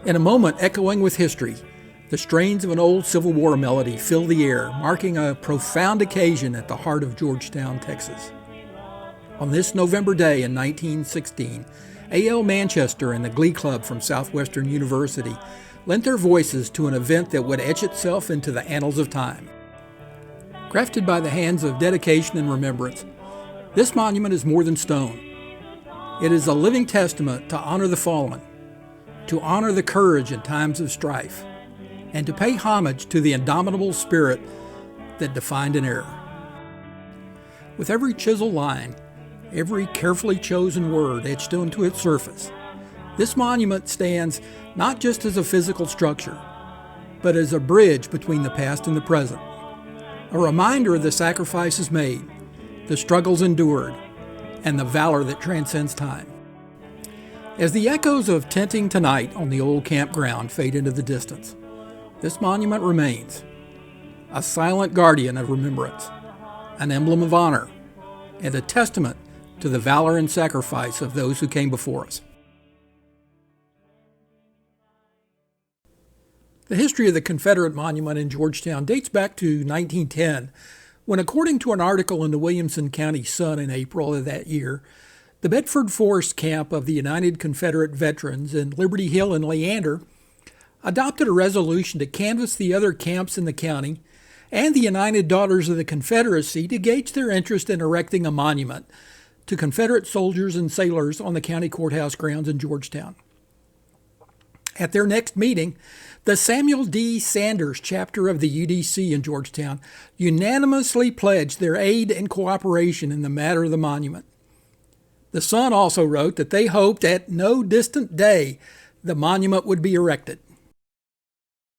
In a moment echoing with history, the strains of an old Civil War melody fill the air, marking a profound occasion at the heart of Georgetown, Texas. On this November day in 1916, A.L. Manchester and the Glee Club from Southwestern University lent their voices to an event that would etch itself into the annals of time. Crafted by the hands of dedication and remembrance, this monument is more than stone. It is a living testament to honor the fallen, to honor the courage in times of strife, and to pay homage to the indomitable spirit that defined an era. With every chiseled line, every carefully chosen word etched onto its surface, this monument stands not just as a physical structure, but as a bridge between the past and the present, a reminder of the sacrifices made, the struggles endured, and the valor that transcends time. As the echoes of Tenting Tonight on the old campground fade into the distance, this monument remains, a silent guardian of remembrance, an emblem of honor, and a testament to the valor and sacrifice of those who came before us. The history of the Confederate monument in Georgetown dates back to 1910, when, according to an article in the Williamson County Sun in April of that year, the Bedford Forest Camp of the United Confederate Veterans in Liberty Hill and Leander adopted a resolution to canvass the other camps in the county and the United Daughters of the Confederacy to gauge their interest in erecting a monument to Confederate soldiers and sailors on the county courthouse grounds in Georgetown. At their next meeting, the Samuel D. Sanders chapter of the UDC in Georgetown unanimously pledged their aid and cooperation in the matter of the monument. The Sun also wrote that they hoped at no distant day the monument would be erected.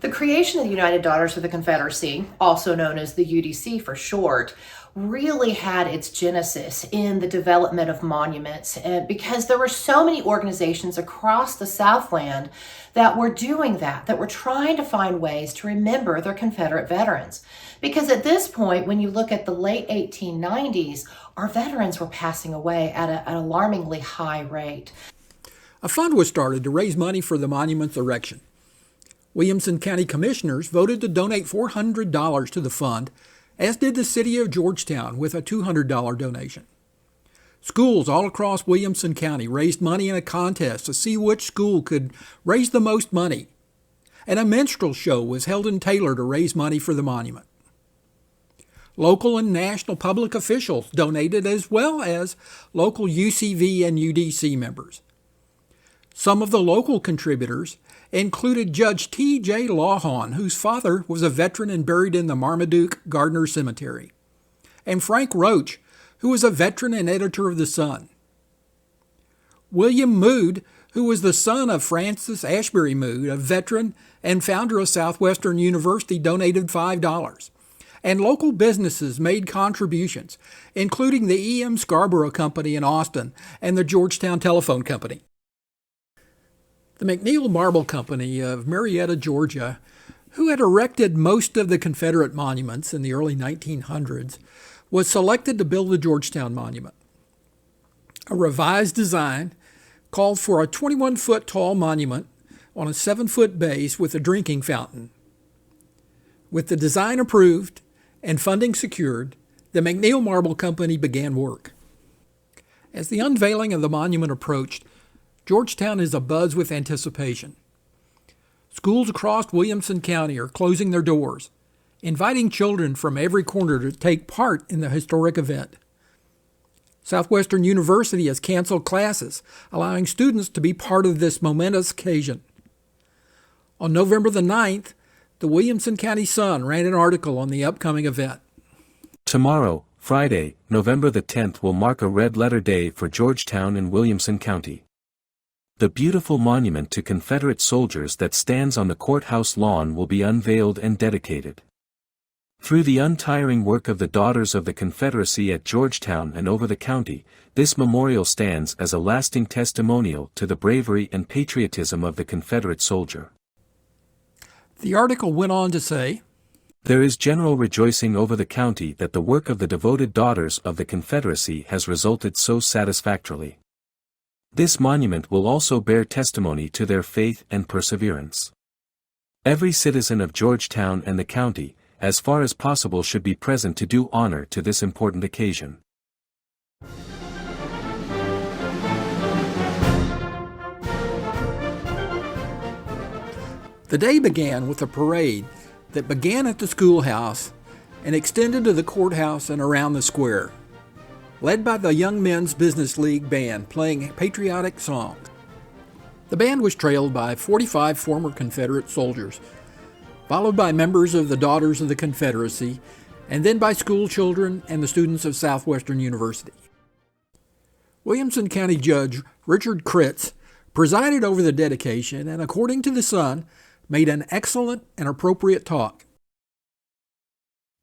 The creation of the United Daughters of the Confederacy, also known as the UDC for short, really had its genesis in the development of monuments, and because there were so many organizations across the Southland that were doing that were trying to find ways to remember their Confederate veterans. Because at this point, when you look at the late 1890s, our veterans were passing away at an alarmingly high rate. A fund was started to raise money for the monument's erection. Williamson County Commissioners voted to donate $400 to the fund, as did the city of Georgetown with a $200 donation. Schools all across Williamson County raised money in a contest to see which school could raise the most money, and a minstrel show was held in Taylor to raise money for the monument. Local and national public officials donated, as well as local UCV and UDC members. Some of the local contributors included Judge T.J. Lawhon, whose father was a veteran and buried in the Marmaduke Gardner Cemetery, and Frank Roach, who was a veteran and editor of The Sun. William Mood, who was the son of Francis Ashbury Mood, a veteran and founder of Southwestern University, donated $5. And local businesses made contributions, including the E.M. Scarborough Company in Austin and the Georgetown Telephone Company. The McNeil Marble Company of Marietta, Georgia, who had erected most of the Confederate monuments in the early 1900s, was selected to build the Georgetown Monument. A revised design called for a 21-foot tall monument on a 7-foot base with a drinking fountain. With the design approved and funding secured, the McNeil Marble Company began work. As the unveiling of the monument approached, Georgetown is abuzz with anticipation. Schools across Williamson County are closing their doors, inviting children from every corner to take part in the historic event. Southwestern University has canceled classes, allowing students to be part of this momentous occasion. On November the 9th, the Williamson County Sun ran an article on the upcoming event. Tomorrow, Friday, November the 10th, will mark a red-letter day for Georgetown and Williamson County. The beautiful monument to Confederate soldiers that stands on the courthouse lawn will be unveiled and dedicated. Through the untiring work of the Daughters of the Confederacy at Georgetown and over the county, this memorial stands as a lasting testimonial to the bravery and patriotism of the Confederate soldier. The article went on to say, "There is general rejoicing over the county that the work of the devoted Daughters of the Confederacy has resulted so satisfactorily. This monument will also bear testimony to their faith and perseverance. Every citizen of Georgetown and the county, as far as possible, should be present to do honor to this important occasion. The day began with a parade that began at the schoolhouse and extended to the courthouse and around the square, led by the Young Men's Business League band playing patriotic songs. The band was trailed by 45 former Confederate soldiers, followed by members of the Daughters of the Confederacy, and then by school children and the students of Southwestern University. Williamson County Judge Richard Kritz presided over the dedication and, according to the Sun, made an excellent and appropriate talk.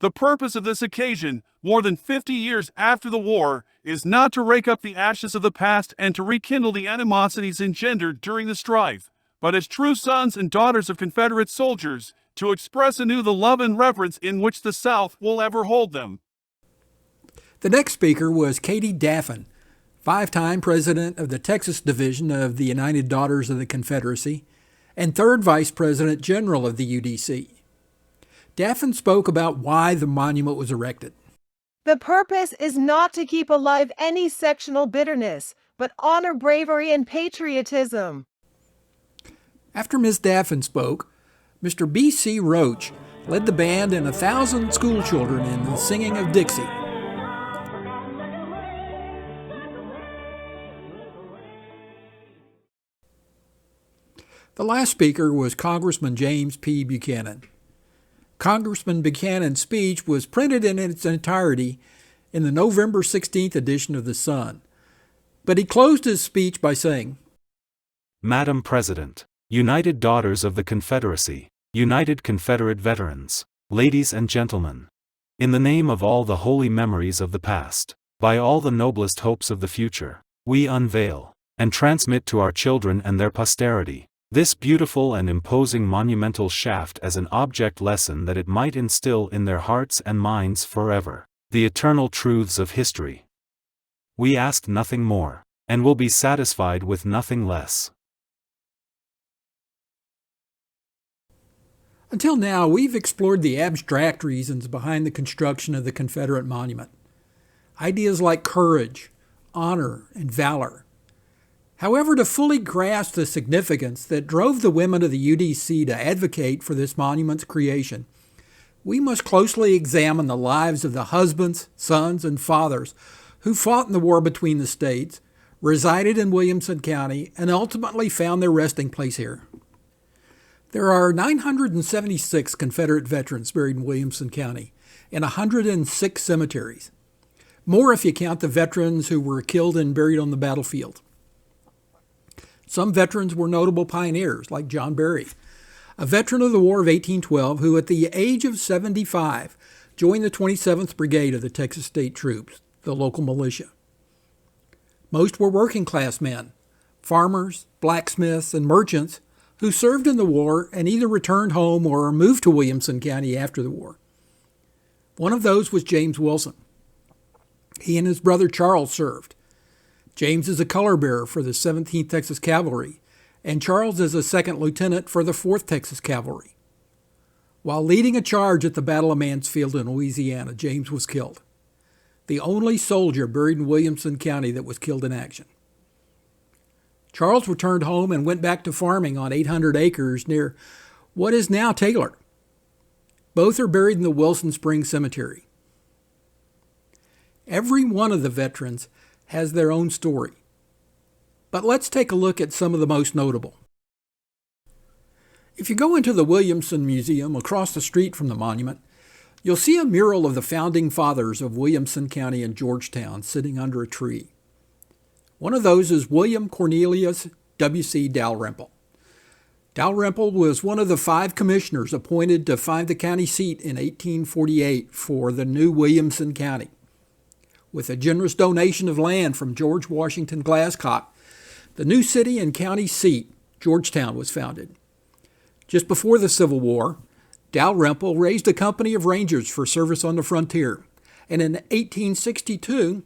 The purpose of this occasion, more than 50 years after the war, is not to rake up the ashes of the past and to rekindle the animosities engendered during the strife, but as true sons and daughters of Confederate soldiers, to express anew the love and reverence in which the South will ever hold them. The next speaker was Katie Daffin, five-time president of the Texas Division of the United Daughters of the Confederacy, and third Vice President General of the UDC. Daffin spoke about why the monument was erected. The purpose is not to keep alive any sectional bitterness, but honor bravery and patriotism. After Ms. Daffin spoke, Mr. B.C. Roach led the band and 1,000 school children in the singing of Dixie. The last speaker was Congressman James P. Buchanan. Congressman Buchanan's speech was printed in its entirety in the November 16th edition of the Sun, but he closed his speech by saying, Madam President, United Daughters of the Confederacy, United Confederate Veterans, ladies and gentlemen, in the name of all the holy memories of the past, by all the noblest hopes of the future, we unveil and transmit to our children and their posterity this beautiful and imposing monumental shaft as an object lesson that it might instill in their hearts and minds forever the eternal truths of history. We ask nothing more, and will be satisfied with nothing less. Until now, we've explored the abstract reasons behind the construction of the Confederate monument. Ideas like courage, honor, and valor. However, to fully grasp the significance that drove the women of the UDC to advocate for this monument's creation, we must closely examine the lives of the husbands, sons, and fathers who fought in the war between the states, resided in Williamson County, and ultimately found their resting place here. There are 976 Confederate veterans buried in Williamson County in 106 cemeteries, more if you count the veterans who were killed and buried on the battlefield. Some veterans were notable pioneers, like John Berry, a veteran of the War of 1812 who, at the age of 75, joined the 27th Brigade of the Texas State Troops, the local militia. Most were working-class men, farmers, blacksmiths, and merchants who served in the war and either returned home or moved to Williamson County after the war. One of those was James Wilson. He and his brother Charles served. James is a color bearer for the 17th Texas Cavalry, and Charles is a second lieutenant for the 4th Texas Cavalry. While leading a charge at the Battle of Mansfield in Louisiana, James was killed, the only soldier buried in Williamson County that was killed in action. Charles returned home and went back to farming on 800 acres near what is now Taylor. Both are buried in the Wilson Springs Cemetery. Every one of the veterans has their own story. But let's take a look at some of the most notable. If you go into the Williamson Museum across the street from the monument, you'll see a mural of the founding fathers of Williamson County and Georgetown sitting under a tree. One of those is William Cornelius W.C. Dalrymple. Dalrymple was one of the 5 commissioners appointed to find the county seat in 1848 for the new Williamson County. With a generous donation of land from George Washington Glasscock, the new city and county seat, Georgetown, was founded. Just before the Civil War, Dalrymple raised a company of rangers for service on the frontier, and in 1862,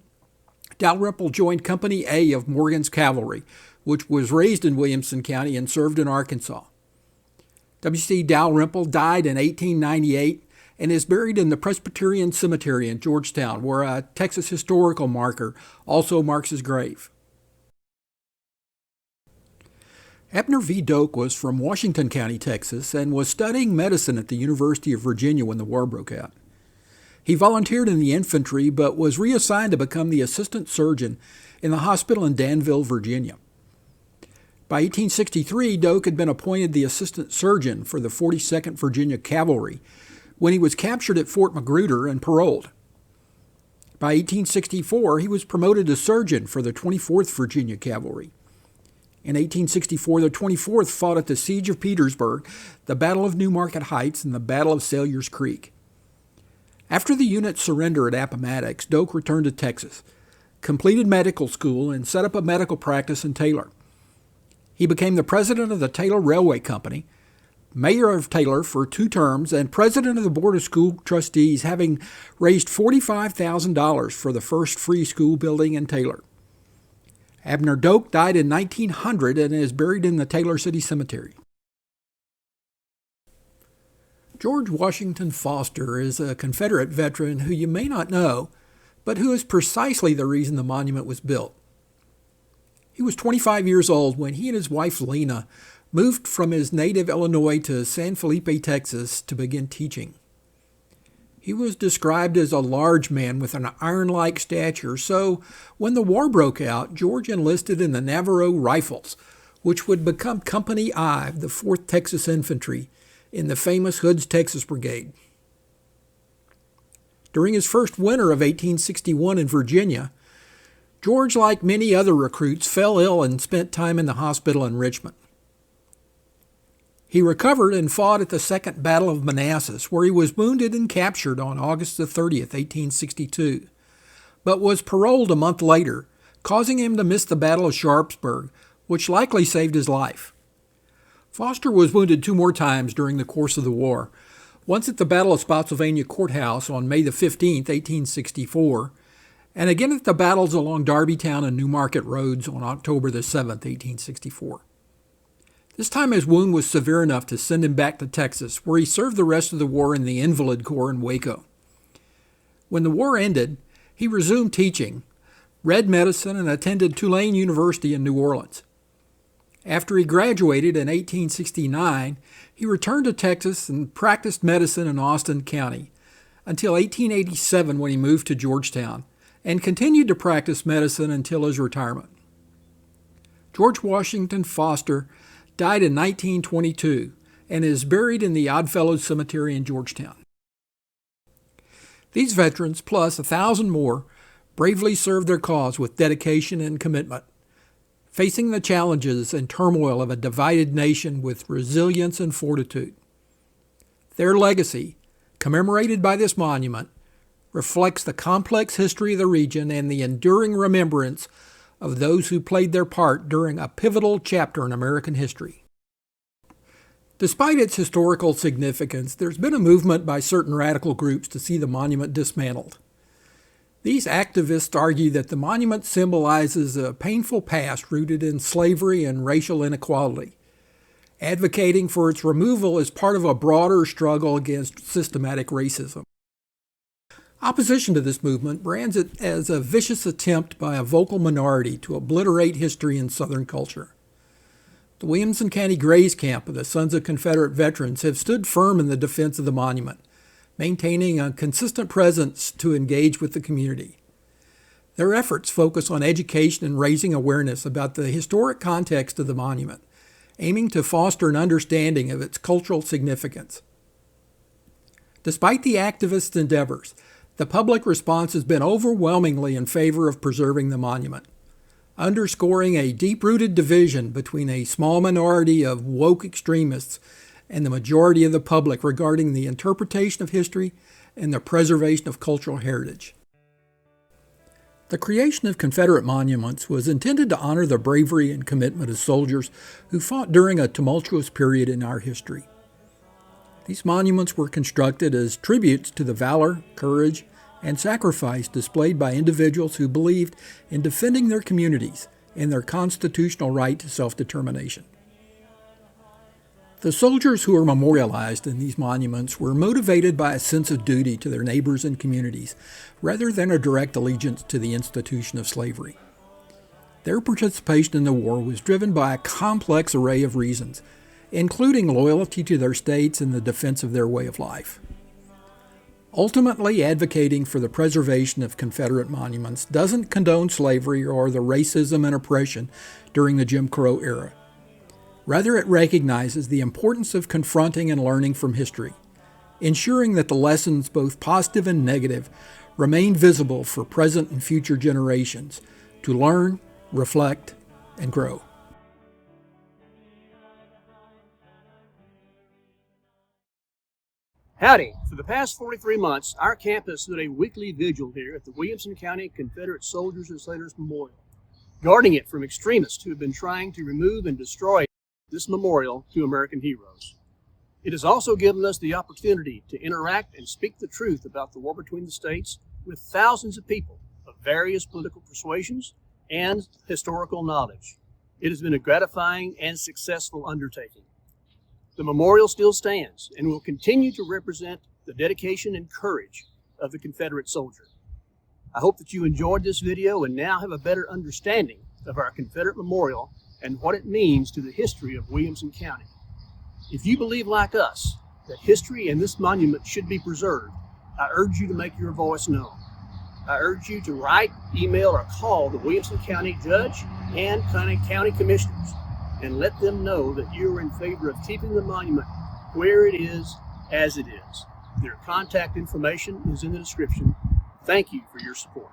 Dalrymple joined Company A of Morgan's Cavalry, which was raised in Williamson County and served in Arkansas. W.C. Dalrymple died in 1898 and is buried in the Presbyterian Cemetery in Georgetown, where a Texas historical marker also marks his grave. Abner Do was from Washington County, Texas, and was studying medicine at the University of Virginia when the war broke out. He volunteered in the infantry, but was reassigned to become the assistant surgeon in the hospital in Danville, Virginia. By 1863, Doak had been appointed the assistant surgeon for the 42nd Virginia Cavalry when he was captured at Fort Magruder and paroled. By 1864, he was promoted to surgeon for the 24th Virginia Cavalry. In 1864, the 24th fought at the Siege of Petersburg, the Battle of New Market Heights, and the Battle of Salyers Creek. After the unit's surrender at Appomattox, Doak returned to Texas, completed medical school, and set up a medical practice in Taylor. He became the president of the Taylor Railway Company, mayor of Taylor for 2 terms, and president of the Board of School Trustees, having raised $45,000 for the first free school building in Taylor. Abner Do died in 1900 and is buried in the Taylor City Cemetery. George Washington Foster is a Confederate veteran who you may not know, but who is precisely the reason the monument was built. He was 25 years old when he and his wife Lena moved from his native Illinois to San Felipe, Texas, to begin teaching. He was described as a large man with an iron-like stature, so when the war broke out, George enlisted in the Navarro Rifles, which would become Company I, the 4th Texas Infantry, in the famous Hood's Texas Brigade. During his first winter of 1861 in Virginia, George, like many other recruits, fell ill and spent time in the hospital in Richmond. He recovered and fought at the Second Battle of Manassas, where he was wounded and captured on August 30th, 1862, but was paroled a month later, causing him to miss the Battle of Sharpsburg, which likely saved his life. Foster was wounded 2 more times during the course of the war, once at the Battle of Spotsylvania Courthouse on May 15, 1864, and again at the battles along Darbytown and Newmarket roads on October 7, 1864. This time his wound was severe enough to send him back to Texas, where he served the rest of the war in the Invalid Corps in Waco. When the war ended, he resumed teaching, read medicine, and attended Tulane University in New Orleans. After he graduated in 1869, he returned to Texas and practiced medicine in Austin County until 1887 when he moved to Georgetown, and continued to practice medicine until his retirement. George Washington Foster died in 1922 and is buried in the Oddfellows Cemetery in Georgetown. These veterans, plus 1,000 more, bravely served their cause with dedication and commitment, facing the challenges and turmoil of a divided nation with resilience and fortitude. Their legacy, commemorated by this monument, reflects the complex history of the region and the enduring remembrance of those who played their part during a pivotal chapter in American history. Despite its historical significance, there's been a movement by certain radical groups to see the monument dismantled. These activists argue that the monument symbolizes a painful past rooted in slavery and racial inequality, advocating for its removal as part of a broader struggle against systematic racism. Opposition to this movement brands it as a vicious attempt by a vocal minority to obliterate history and Southern culture. The Williamson County Grays Camp of the Sons of Confederate Veterans have stood firm in the defense of the monument, maintaining a consistent presence to engage with the community. Their efforts focus on education and raising awareness about the historic context of the monument, aiming to foster an understanding of its cultural significance. Despite the activists' endeavors, the public response has been overwhelmingly in favor of preserving the monument, underscoring a deep-rooted division between a small minority of woke extremists and the majority of the public regarding the interpretation of history and the preservation of cultural heritage. The creation of Confederate monuments was intended to honor the bravery and commitment of soldiers who fought during a tumultuous period in our history. These monuments were constructed as tributes to the valor, courage, and sacrifice displayed by individuals who believed in defending their communities and their constitutional right to self-determination. The soldiers who are memorialized in these monuments were motivated by a sense of duty to their neighbors and communities, rather than a direct allegiance to the institution of slavery. Their participation in the war was driven by a complex array of reasons, including loyalty to their states and the defense of their way of life. Ultimately, advocating for the preservation of Confederate monuments doesn't condone slavery or the racism and oppression during the Jim Crow era. Rather, it recognizes the importance of confronting and learning from history, ensuring that the lessons, both positive and negative, remain visible for present and future generations to learn, reflect, and grow. Howdy! For the past 43 months, our campus did a weekly vigil here at the Williamson County Confederate Soldiers and Sailors Memorial, guarding it from extremists who have been trying to remove and destroy this memorial to American heroes. It has also given us the opportunity to interact and speak the truth about the war between the states with thousands of people of various political persuasions and historical knowledge. It has been a gratifying and successful undertaking. The memorial still stands and will continue to represent the dedication and courage of the Confederate soldier. I hope that you enjoyed this video and now have a better understanding of our Confederate memorial and what it means to the history of Williamson County. If you believe like us that history and this monument should be preserved, I urge you to make your voice known. I urge you to write, email, or call the Williamson County Judge and County Commissioners and let them know that you are in favor of keeping the monument where it is, as it is. Their contact information is in the description. Thank you for your support.